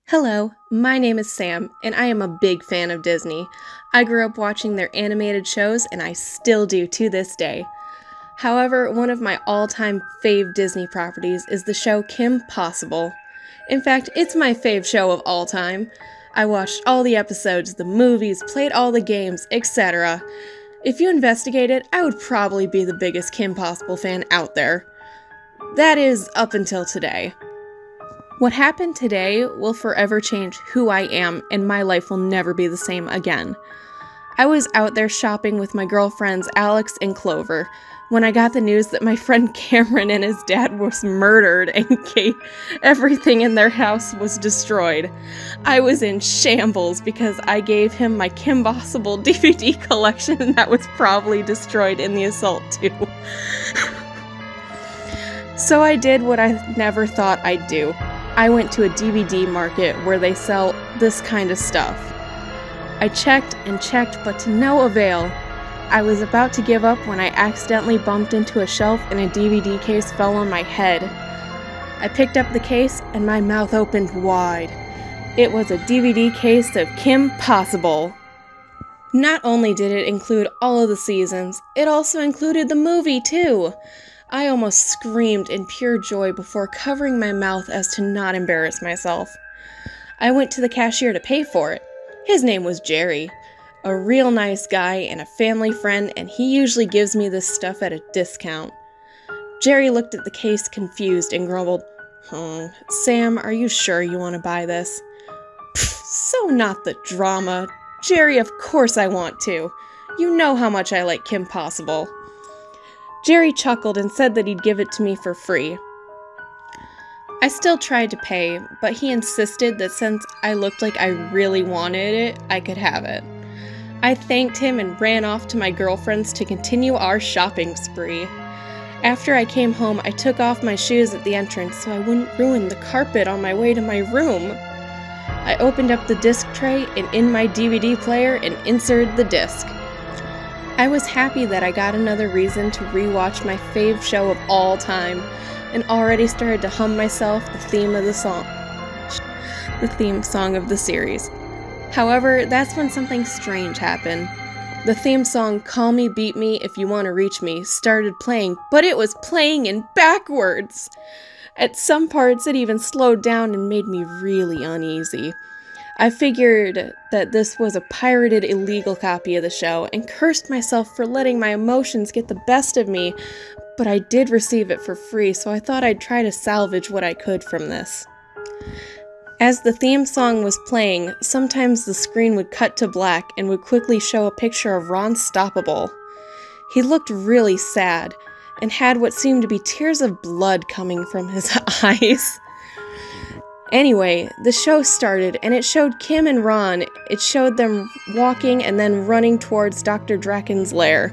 Hello, my name is Sam, and I am a big fan of Disney. I grew up watching their animated shows, and I still do to this day. However, one of my all-time fave Disney properties is the show Kim Possible. In fact, it's my fave show of all time. I watched all the episodes, the movies, played all the games, etc. If you investigated, I would probably be the biggest Kim Possible fan out there. That is, up until today. What happened today will forever change who I am, and my life will never be the same again. I was out there shopping with my girlfriends Alex and Clover when I got the news that my friend Cameron and his dad was murdered and everything in their house was destroyed. I was in shambles because I gave him my Kim Possible DVD collection that was probably destroyed in the assault too. So I did what I never thought I'd do. I went to a DVD market where they sell this kind of stuff. I checked and checked, but to no avail. I was about to give up when I accidentally bumped into a shelf and a DVD case fell on my head. I picked up the case and my mouth opened wide. It was a DVD case of Kim Possible. Not only did it include all of the seasons, it also included the movie too. I almost screamed in pure joy before covering my mouth as to not embarrass myself. I went to the cashier to pay for it. His name was Jerry. A real nice guy and a family friend, and he usually gives me this stuff at a discount. Jerry looked at the case confused and grumbled, Sam, are you sure you want to buy this? Pfft, so not the drama. Jerry, of course I want to. You know how much I like Kim Possible. Jerry chuckled and said that he'd give it to me for free. I still tried to pay, but he insisted that since I looked like I really wanted it, I could have it. I thanked him and ran off to my girlfriends to continue our shopping spree. After I came home, I took off my shoes at the entrance so I wouldn't ruin the carpet on my way to my room. I opened up the disc tray and in my DVD player and inserted the disc. I was happy that I got another reason to rewatch my fave show of all time, and already started to hum myself the theme song of the series. However, that's when something strange happened. The theme song Call Me Beat Me If You Want to Reach Me started playing, but it was playing in backwards! At some parts it even slowed down and made me really uneasy. I figured that this was a pirated illegal copy of the show and cursed myself for letting my emotions get the best of me, but I did receive it for free, so I thought I'd try to salvage what I could from this. As the theme song was playing, sometimes the screen would cut to black and would quickly show a picture of Ron Stoppable. He looked really sad and had what seemed to be tears of blood coming from his eyes. Anyway, the show started, and it showed Kim and Ron. It showed them walking and then running towards Dr. Draken's lair.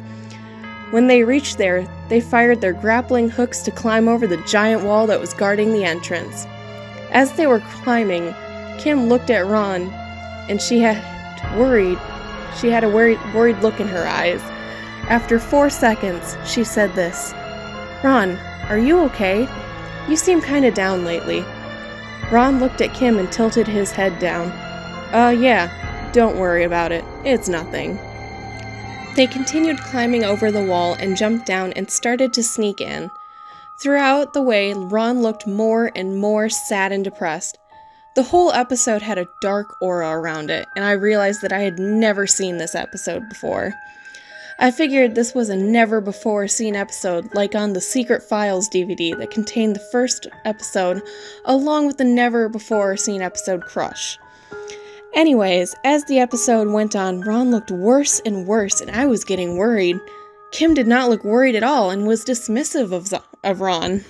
When they reached there, they fired their grappling hooks to climb over the giant wall that was guarding the entrance. As they were climbing, Kim looked at Ron, and she had a worried look in her eyes. After 4 seconds, she said this, "Ron, are you okay? You seem kinda down lately." Ron looked at Kim and tilted his head down. Yeah, don't worry about it. It's nothing." They continued climbing over the wall and jumped down and started to sneak in. Throughout the way, Ron looked more and more sad and depressed. The whole episode had a dark aura around it, and I realized that I had never seen this episode before. I figured this was a never-before-seen episode, like on the Secret Files DVD that contained the first episode, along with the never-before-seen episode Crush. Anyways, as the episode went on, Ron looked worse and worse, and I was getting worried. Kim did not look worried at all, and was dismissive of Ron.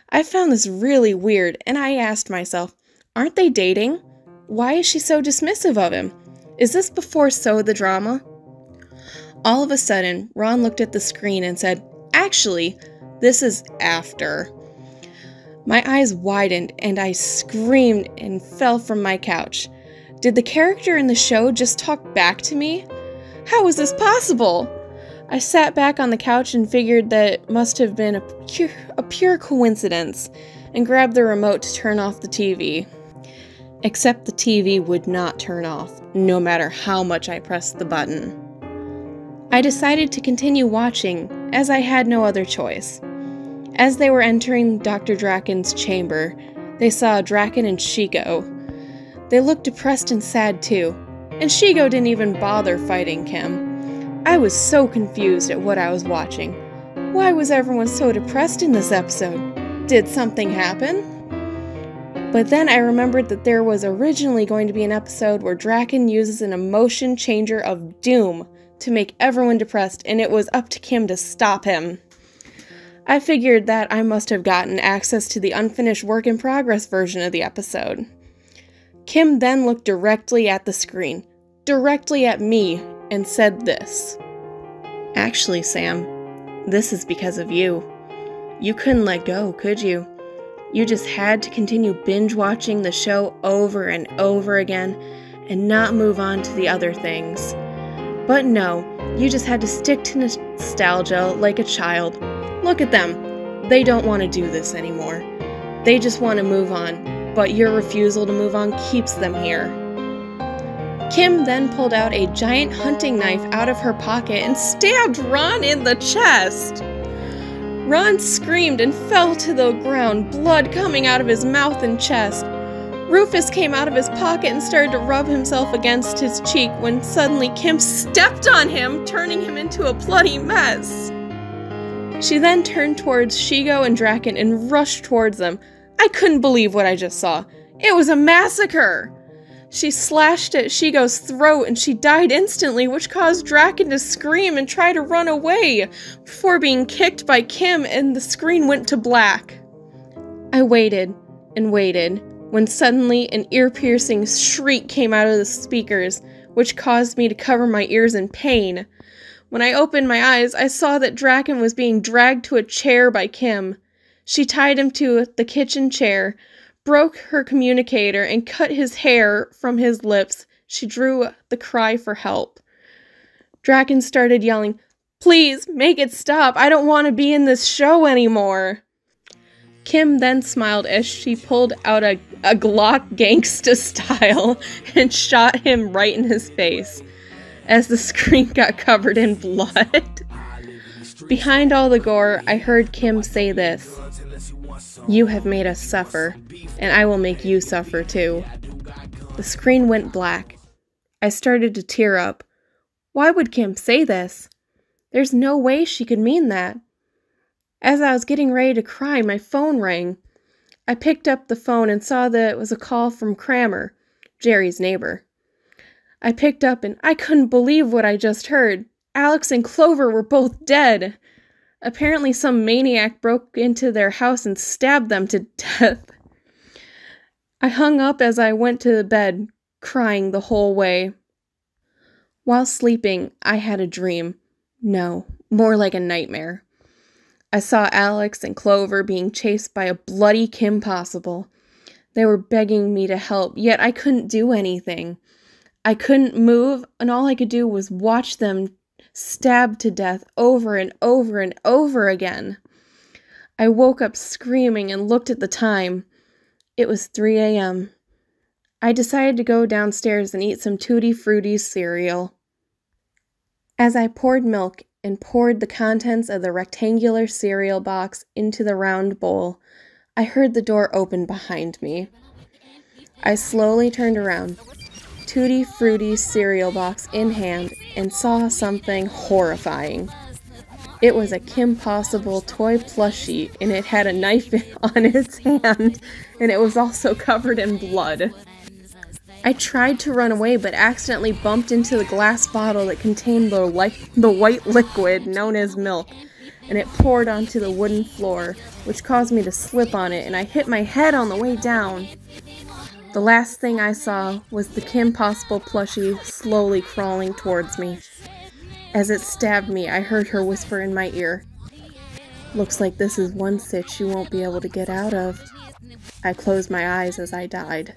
I found this really weird, and I asked myself, aren't they dating? Why is she so dismissive of him? Is this before So the Drama? All of a sudden, Ron looked at the screen and said, "Actually, this is after." My eyes widened and I screamed and fell from my couch. Did the character in the show just talk back to me? How was this possible? I sat back on the couch and figured that it must have been a pure coincidence and grabbed the remote to turn off the TV. Except the TV would not turn off, no matter how much I pressed the button. I decided to continue watching, as I had no other choice. As they were entering Dr. Draken's chamber, they saw Draken and Shigo. They looked depressed and sad too, and Shigo didn't even bother fighting Kim. I was so confused at what I was watching. Why was everyone so depressed in this episode? Did something happen? But then I remembered that there was originally going to be an episode where Draken uses an emotion changer of doom to make everyone depressed, and it was up to Kim to stop him. I figured that I must have gotten access to the unfinished work-in-progress version of the episode. Kim then looked directly at the screen, directly at me, and said this. "Actually, Sam, this is because of you. You couldn't let go, could you? You just had to continue binge-watching the show over and over again and not move on to the other things. But no, you just had to stick to nostalgia like a child. Look at them. They don't want to do this anymore. They just want to move on, but your refusal to move on keeps them here." Kim then pulled out a giant hunting knife out of her pocket and stabbed Ron in the chest. Ron screamed and fell to the ground, blood coming out of his mouth and chest. Rufus came out of his pocket and started to rub himself against his cheek when suddenly Kim stepped on him, turning him into a bloody mess. She then turned towards Shigo and Draken and rushed towards them. I couldn't believe what I just saw. It was a massacre! She slashed at Shigo's throat and she died instantly, which caused Draken to scream and try to run away before being kicked by Kim, and the screen went to black. I waited and waited when suddenly an ear-piercing shriek came out of the speakers, which caused me to cover my ears in pain. When I opened my eyes, I saw that Draken was being dragged to a chair by Kim. She tied him to the kitchen chair, broke her communicator, and cut his hair from his lips. She drew the cry for help. Draken started yelling, "Please, make it stop. I don't want to be in this show anymore." Kim then smiled as she pulled out a Glock gangsta style and shot him right in his face, as the screen got covered in blood. Behind all the gore, I heard Kim say this. "You have made us suffer, and I will make you suffer too." The screen went black. I started to tear up. Why would Kim say this? There's no way she could mean that. As I was getting ready to cry, my phone rang. I picked up the phone and saw that it was a call from Kramer, Jerry's neighbor. I picked up and I couldn't believe what I just heard. Alex and Clover were both dead. Apparently some maniac broke into their house and stabbed them to death. I hung up as I went to bed, crying the whole way. While sleeping, I had a dream. No, more like a nightmare. I saw Alex and Clover being chased by a bloody Kim Possible. They were begging me to help, yet I couldn't do anything. I couldn't move, and all I could do was watch them stabbed to death over and over and over again. I woke up screaming and looked at the time. It was 3 a.m. I decided to go downstairs and eat some Tutti Frutti cereal. As I poured milk and poured the contents of the rectangular cereal box into the round bowl, I heard the door open behind me. I slowly turned around, Tutti Frutti cereal box in hand, and saw something horrifying. It was a Kim Possible toy plushie, and it had a knife on its hand, and it was also covered in blood. I tried to run away, but accidentally bumped into the glass bottle that contained the white liquid known as milk, and it poured onto the wooden floor, which caused me to slip on it, and I hit my head on the way down. The last thing I saw was the Kim Possible plushie slowly crawling towards me. As it stabbed me, I heard her whisper in my ear, "Looks like this is one sitch you won't be able to get out of." I closed my eyes as I died.